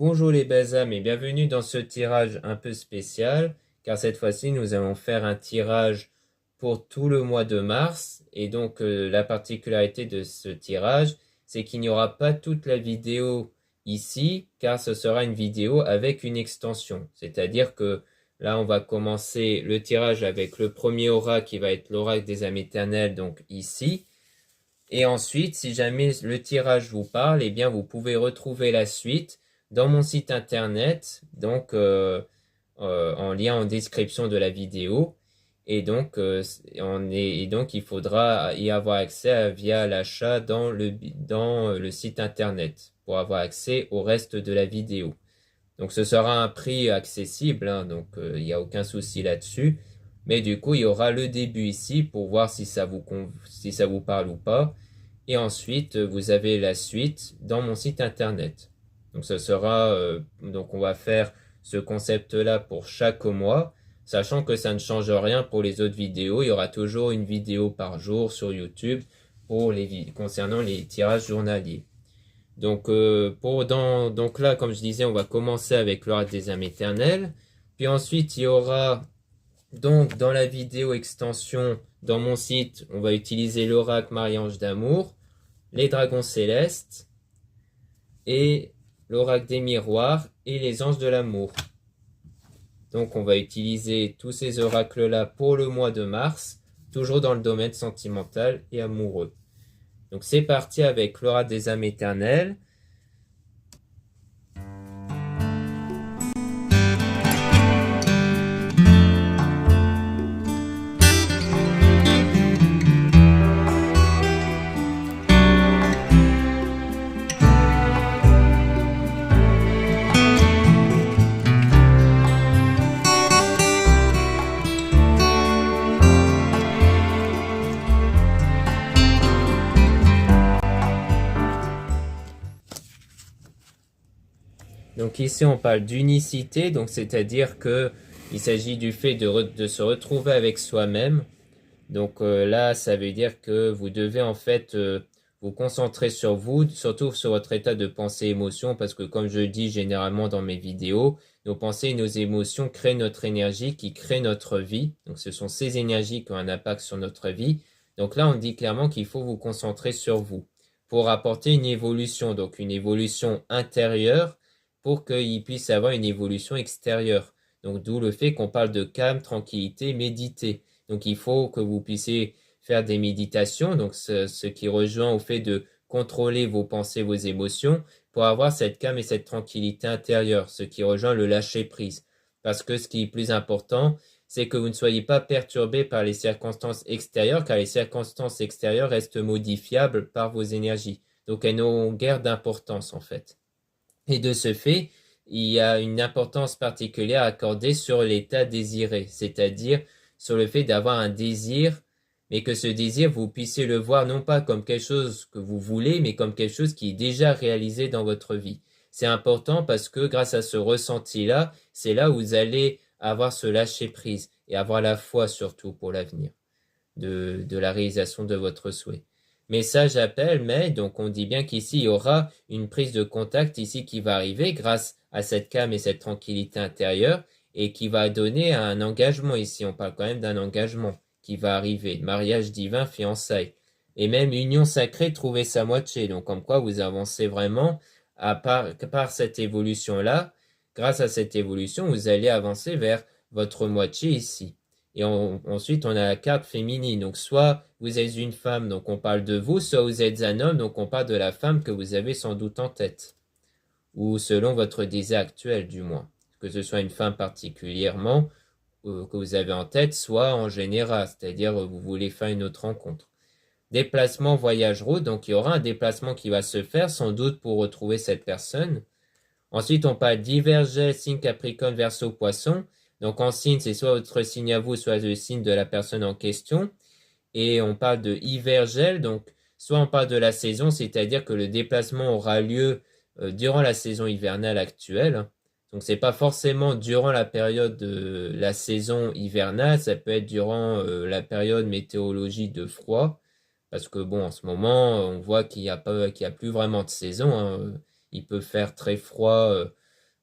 Bonjour les belles âmes et bienvenue dans ce tirage un peu spécial, car cette fois-ci nous allons faire un tirage pour tout le mois de mars. Et donc la particularité de ce tirage, c'est qu'il n'y aura pas toute la vidéo ici, car ce sera une vidéo avec une extension. C'est-à-dire que là on va commencer le tirage avec le premier oracle qui va être l'oracle des âmes éternelles, donc ici. Et ensuite, si jamais le tirage vous parle, eh bien vous pouvez retrouver la suite dans mon site internet, donc en lien en description de la vidéo. Et donc, il faudra y avoir accès via l'achat dans le site internet pour avoir accès au reste de la vidéo. Donc ce sera un prix accessible, hein, donc il n'y a aucun souci là-dessus. Mais du coup, il y aura le début ici pour voir si ça vous parle ou pas. Et ensuite, vous avez la suite dans mon site internet. Donc ce sera, donc on va faire ce concept-là pour chaque mois, sachant que ça ne change rien pour les autres vidéos. Il y aura toujours une vidéo par jour sur YouTube concernant les tirages journaliers. Donc, donc là, comme je disais, on va commencer avec l'oracle des âmes éternelles. Puis ensuite, il y aura, donc, dans la vidéo extension, dans mon site, on va utiliser l'oracle Marie-Ange d'amour, les dragons célestes, et l'oracle des miroirs, et les anges de l'amour. Donc, on va utiliser tous ces oracles-là pour le mois de mars, toujours dans le domaine sentimental et amoureux. Donc, c'est parti avec l'oracle des âmes éternelles. Donc ici, on parle d'unicité, donc c'est-à-dire que il s'agit du fait de se retrouver avec soi-même. Donc là, ça veut dire que vous devez en fait vous concentrer sur vous, surtout sur votre état de pensée et émotion, parce que comme je dis généralement dans mes vidéos, nos pensées et nos émotions créent notre énergie qui crée notre vie. Donc ce sont ces énergies qui ont un impact sur notre vie. Donc là, on dit clairement qu'il faut vous concentrer sur vous pour apporter une évolution, donc une évolution intérieure pour qu'il puisse avoir une évolution extérieure. Donc d'où le fait qu'on parle de calme, tranquillité, méditer. Donc il faut que vous puissiez faire des méditations, donc ce qui rejoint au fait de contrôler vos pensées, vos émotions, pour avoir cette calme et cette tranquillité intérieure, ce qui rejoint le lâcher-prise. Parce que ce qui est plus important, c'est que vous ne soyez pas perturbé par les circonstances extérieures, car les circonstances extérieures restent modifiables par vos énergies. Donc elles n'ont guère d'importance en fait. Et de ce fait, il y a une importance particulière accordée sur l'état désiré, c'est-à-dire sur le fait d'avoir un désir, mais que ce désir, vous puissiez le voir non pas comme quelque chose que vous voulez, mais comme quelque chose qui est déjà réalisé dans votre vie. C'est important parce que grâce à ce ressenti-là, c'est là où vous allez avoir ce lâcher-prise et avoir la foi surtout pour l'avenir de la réalisation de votre souhait. Message appel, mais donc on dit bien qu'ici il y aura une prise de contact ici qui va arriver grâce à cette calme et cette tranquillité intérieure et qui va donner un engagement ici. On parle quand même d'un engagement qui va arriver, mariage divin, fiançailles et même union sacrée, trouver sa moitié. Donc comme quoi vous avancez vraiment par cette évolution-là. Grâce à cette évolution, vous allez avancer vers votre moitié ici. Et ensuite, on a la carte féminine. Donc, soit vous êtes une femme, donc on parle de vous, soit vous êtes un homme, donc on parle de la femme que vous avez sans doute en tête. Ou selon votre désir actuel, du moins. Que ce soit une femme particulièrement que vous avez en tête, soit en général, c'est-à-dire vous voulez faire une autre rencontre. Déplacement, voyage, route. Donc, il y aura un déplacement qui va se faire, sans doute pour retrouver cette personne. Ensuite, on parle d'Hiver-Gel, signe Capricorne, Verseau, Poisson. Donc en signe, c'est soit votre signe à vous, soit le signe de la personne en question. Et on parle de hiver-gel, donc soit on parle de la saison, c'est-à-dire que le déplacement aura lieu durant la saison hivernale actuelle. Donc c'est pas forcément durant la période de la saison hivernale, ça peut être durant la période météorologique de froid. Parce que bon, en ce moment, on voit qu'il y a plus vraiment de saison, hein. Il peut faire très froid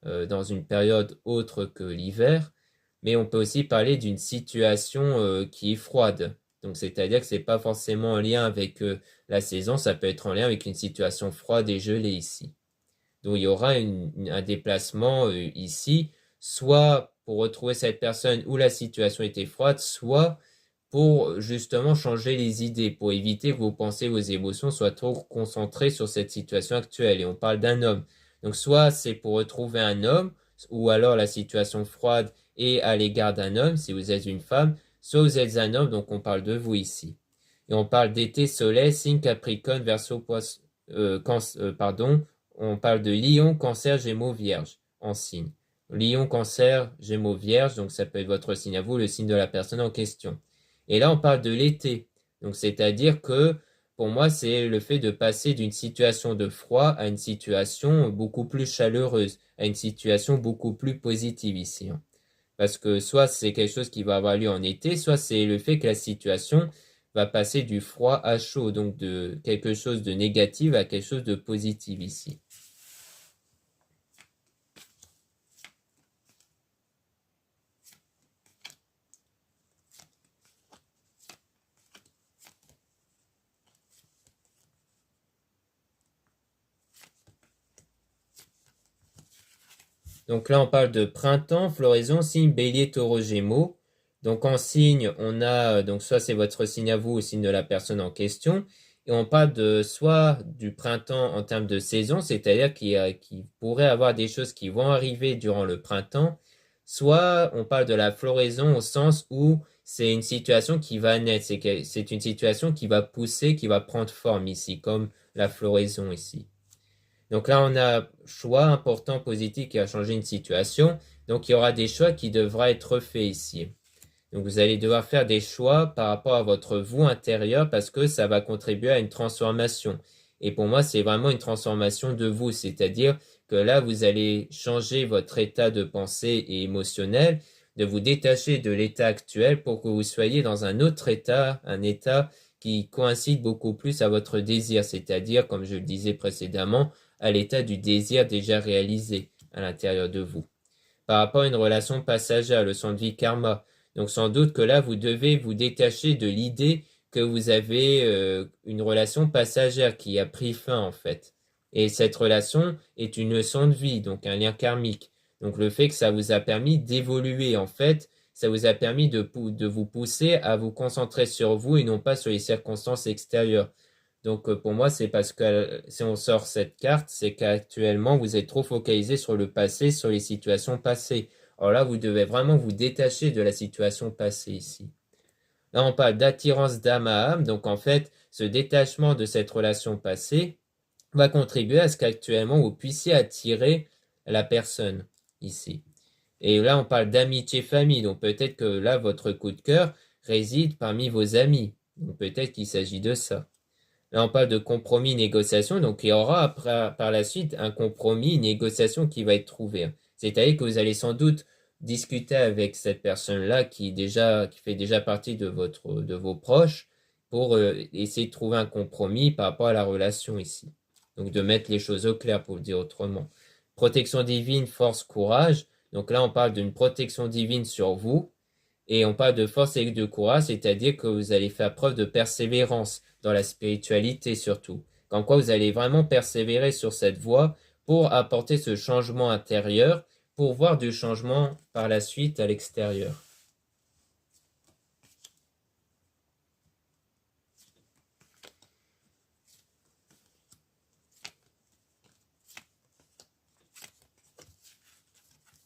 dans une période autre que l'hiver, mais on peut aussi parler d'une situation qui est froide. Donc, c'est-à-dire que c'est pas forcément en lien avec la saison, ça peut être en lien avec une situation froide et gelée ici. Donc, il y aura un déplacement ici, soit pour retrouver cette personne où la situation était froide, soit pour justement changer les idées, pour éviter que vos pensées, vos émotions soient trop concentrées sur cette situation actuelle. Et on parle d'un homme. Donc, soit c'est pour retrouver un homme, ou alors la situation froide est à l'égard d'un homme, si vous êtes une femme, soit vous êtes un homme, donc on parle de vous ici. Et on parle d'été, soleil, signe Capricorne, Verseau, Poisson, pardon, on parle de Lion, Cancer, Gémeaux, Vierge en signe. Lion, Cancer, Gémeaux, Vierge, donc ça peut être votre signe à vous, le signe de la personne en question. Et là, on parle de l'été. Donc, c'est-à-dire que pour moi, c'est le fait de passer d'une situation de froid à une situation beaucoup plus chaleureuse, à une situation beaucoup plus positive ici, hein. Parce que soit c'est quelque chose qui va avoir lieu en été, soit c'est le fait que la situation va passer du froid à chaud, donc de quelque chose de négatif à quelque chose de positif ici. Donc là, on parle de printemps, floraison, signe bélier, taureau, gémeaux. Donc en signe, on a, donc soit c'est votre signe à vous ou signe de la personne en question. Et on parle de soit du printemps en termes de saison, c'est-à-dire qu'il pourrait avoir des choses qui vont arriver durant le printemps, soit on parle de la floraison au sens où c'est une situation qui va naître, c'est une situation qui va pousser, qui va prendre forme ici, comme la floraison ici. Donc là, on a un choix important, positif qui a changé une situation. Donc il y aura des choix qui devraient être faits ici. Donc vous allez devoir faire des choix par rapport à votre vous intérieur parce que ça va contribuer à une transformation. Et pour moi, c'est vraiment une transformation de vous, c'est-à-dire que là, vous allez changer votre état de pensée et émotionnel, de vous détacher de l'état actuel pour que vous soyez dans un autre état, un état qui coïncide beaucoup plus à votre désir, c'est-à-dire, comme je le disais précédemment, à l'état du désir déjà réalisé à l'intérieur de vous. Par rapport à une relation passagère, le son de vie karma. Donc sans doute que là, vous devez vous détacher de l'idée que vous avez une relation passagère qui a pris fin en fait. Et cette relation est une leçon de vie, donc un lien karmique. Donc le fait que ça vous a permis d'évoluer en fait, ça vous a permis de vous pousser à vous concentrer sur vous et non pas sur les circonstances extérieures. Donc pour moi, c'est parce que si on sort cette carte, c'est qu'actuellement, vous êtes trop focalisé sur le passé, sur les situations passées. Alors là, vous devez vraiment vous détacher de la situation passée ici. Là, on parle d'attirance d'âme à âme. Donc en fait, ce détachement de cette relation passée va contribuer à ce qu'actuellement, vous puissiez attirer la personne ici. Et là, on parle d'amitié famille. Donc peut-être que là, votre coup de cœur réside parmi vos amis. Donc peut-être qu'il s'agit de ça. Là, on parle de compromis, négociation, donc il y aura après, par la suite un compromis, une négociation qui va être trouvée. C'est-à-dire que vous allez sans doute discuter avec cette personne-là qui fait déjà partie de vos proches pour essayer de trouver un compromis par rapport à la relation ici. Donc de mettre les choses au clair pour le dire autrement. Protection divine, force, courage. Donc là, on parle d'une protection divine sur vous. Et on parle de force et de courage, c'est-à-dire que vous allez faire preuve de persévérance dans la spiritualité surtout. Comme quoi vous allez vraiment persévérer sur cette voie pour apporter ce changement intérieur, pour voir du changement par la suite à l'extérieur.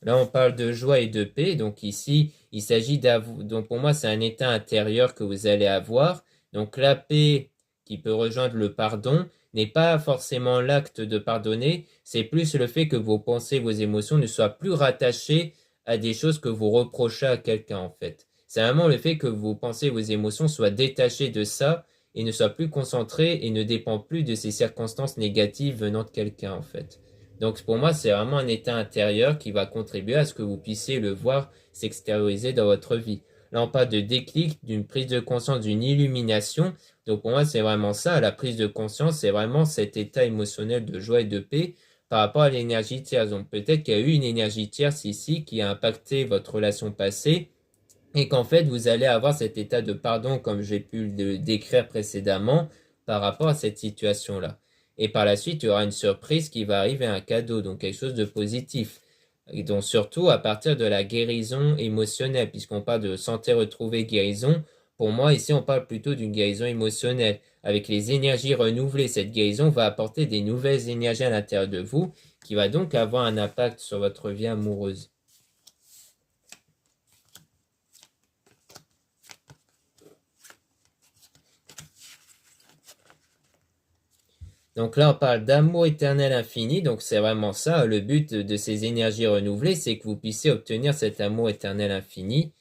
Là, on parle de joie et de paix. Donc ici, il s'agit d'avoir. Donc pour moi, c'est un état intérieur que vous allez avoir. Donc la paix qui peut rejoindre le pardon n'est pas forcément l'acte de pardonner. C'est plus le fait que vos pensées, vos émotions ne soient plus rattachées à des choses que vous reprochez à quelqu'un en fait. C'est vraiment le fait que vos pensées, vos émotions soient détachées de ça et ne soient plus concentrées et ne dépendent plus de ces circonstances négatives venant de quelqu'un en fait. Donc pour moi, c'est vraiment un état intérieur qui va contribuer à ce que vous puissiez le voir s'extérioriser dans votre vie. Là, on parle de déclic, d'une prise de conscience, d'une illumination. Donc pour moi, c'est vraiment ça. La prise de conscience, c'est vraiment cet état émotionnel de joie et de paix par rapport à l'énergie tierce. Donc peut-être qu'il y a eu une énergie tierce ici qui a impacté votre relation passée et qu'en fait vous allez avoir cet état de pardon comme j'ai pu le décrire précédemment par rapport à cette situation-là. Et par la suite, il y aura une surprise qui va arriver, un cadeau, donc quelque chose de positif. Et donc surtout à partir de la guérison émotionnelle, puisqu'on parle de santé retrouvée, guérison. Pour moi, ici, on parle plutôt d'une guérison émotionnelle. Avec les énergies renouvelées, cette guérison va apporter des nouvelles énergies à l'intérieur de vous, qui va donc avoir un impact sur votre vie amoureuse. Donc là, on parle d'amour éternel infini. Donc c'est vraiment ça. Le but de ces énergies renouvelées, c'est que vous puissiez obtenir cet amour éternel infini.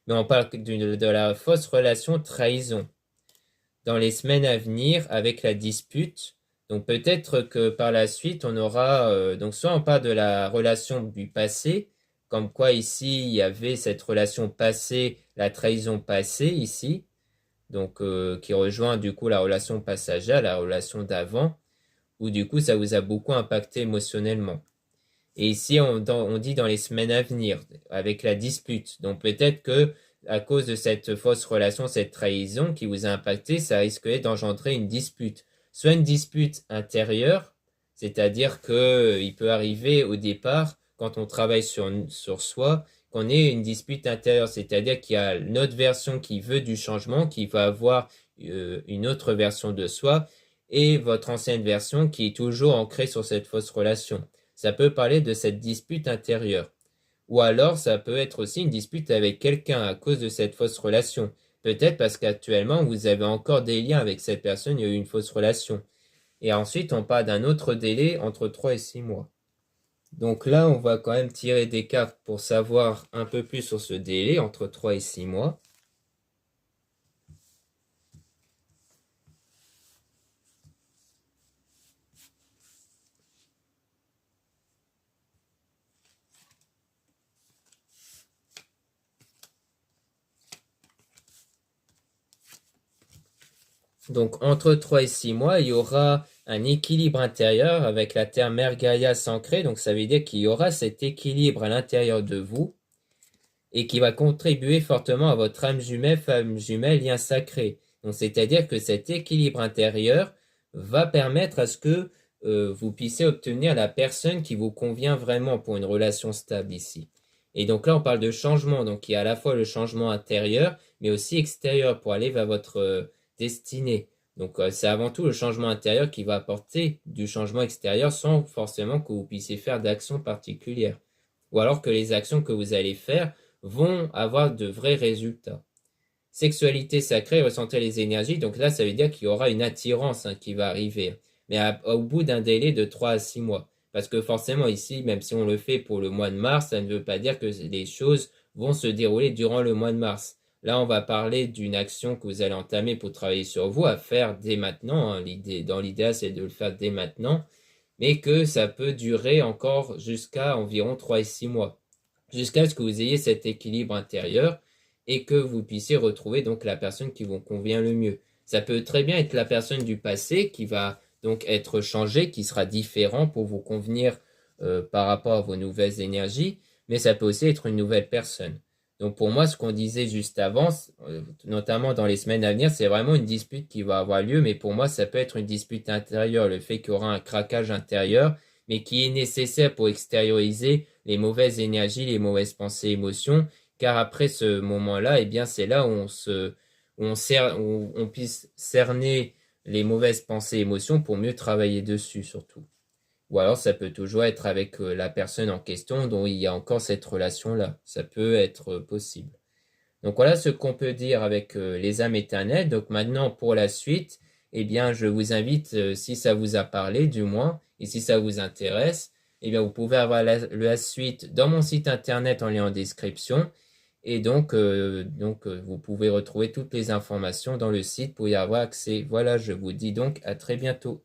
Mais on parle de la fausse relation trahison dans les semaines à venir avec la dispute. Donc peut-être que par la suite, on aura... donc soit on parle de la relation du passé, comme quoi ici, il y avait cette relation passée, la trahison passée ici, donc qui rejoint du coup la relation passagère, la relation d'avant, où du coup ça vous a beaucoup impacté émotionnellement. Et ici, on dit dans les semaines à venir, avec la dispute. Donc peut-être que à cause de cette fausse relation, cette trahison qui vous a impacté, ça risquerait d'engendrer une dispute. Soit une dispute intérieure, c'est-à-dire que il peut arriver au départ, quand on travaille sur soi, qu'on ait une dispute intérieure, c'est-à-dire qu'il y a notre version qui veut du changement, qui va avoir une autre version de soi, et votre ancienne version qui est toujours ancrée sur cette fausse relation. Ça peut parler de cette dispute intérieure. Ou alors, ça peut être aussi une dispute avec quelqu'un à cause de cette fausse relation. Peut-être parce qu'actuellement, vous avez encore des liens avec cette personne, il y a eu une fausse relation. Et ensuite, on parle d'un autre délai entre 3 et 6 mois. Donc là, on va quand même tirer des cartes pour savoir un peu plus sur ce délai entre 3 et 6 mois. Donc entre 3 et 6 mois, il y aura un équilibre intérieur avec la terre Mère Gaïa ancrée. Donc ça veut dire qu'il y aura cet équilibre à l'intérieur de vous et qui va contribuer fortement à votre âme jumelle, femme jumelle, lien sacré. Donc c'est-à-dire que cet équilibre intérieur va permettre à ce que vous puissiez obtenir la personne qui vous convient vraiment pour une relation stable ici. Et donc là, on parle de changement. Donc il y a à la fois le changement intérieur, mais aussi extérieur pour aller vers votre destinée. Donc c'est avant tout le changement intérieur qui va apporter du changement extérieur sans forcément que vous puissiez faire d'actions particulières. Ou alors que les actions que vous allez faire vont avoir de vrais résultats. Sexualité sacrée, ressentir les énergies, donc là ça veut dire qu'il y aura une attirance qui va arriver, mais au bout d'un délai de 3 à 6 mois. Parce que forcément ici, même si on le fait pour le mois de mars, ça ne veut pas dire que les choses vont se dérouler durant le mois de mars. Là, on va parler d'une action que vous allez entamer pour travailler sur vous, à faire dès maintenant. Dans l'idéal, c'est de le faire dès maintenant, mais que ça peut durer encore jusqu'à environ 3 et 6 mois, jusqu'à ce que vous ayez cet équilibre intérieur et que vous puissiez retrouver donc la personne qui vous convient le mieux. Ça peut très bien être la personne du passé qui va donc être changée, qui sera différent pour vous convenir par rapport à vos nouvelles énergies, mais ça peut aussi être une nouvelle personne. Donc pour moi, ce qu'on disait juste avant, notamment dans les semaines à venir, c'est vraiment une dispute qui va avoir lieu, mais pour moi, ça peut être une dispute intérieure, le fait qu'il y aura un craquage intérieur, mais qui est nécessaire pour extérioriser les mauvaises énergies, les mauvaises pensées, émotions, car après ce moment-là, eh bien, c'est là où on puisse cerner les mauvaises pensées, émotions pour mieux travailler dessus, surtout. Ou alors, ça peut toujours être avec la personne en question dont il y a encore cette relation-là. Ça peut être possible. Donc voilà ce qu'on peut dire avec les âmes éternelles. Donc maintenant, pour la suite, eh bien, je vous invite, si ça vous a parlé, du moins, et si ça vous intéresse, eh bien, vous pouvez avoir la suite dans mon site internet en lien en description. Et donc, vous pouvez retrouver toutes les informations dans le site pour y avoir accès. Voilà, je vous dis donc à très bientôt.